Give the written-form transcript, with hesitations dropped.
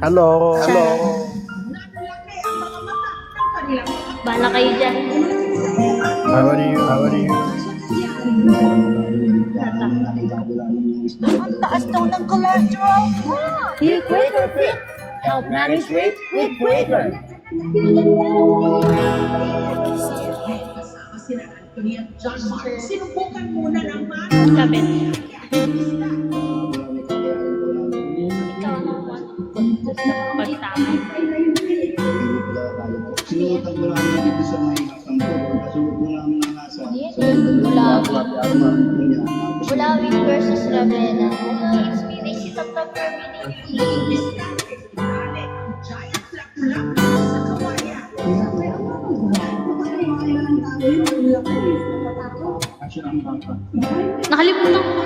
Hello. Bahala kayo dyan. How are you? How are you? Ang taas daw ng cholesterol mo. Here, Quaker Fit. Help manage weight with Quaker. Sinubukan muna ng Kapit. Ikaw naman. Pagtama. Sinuotan mo lang dito sa may sampol. Kasulot mo lang na nasa Bulawin versus Ravenna. Inspiration sa top terminating. Action ang bangka. Nakalimutan ko.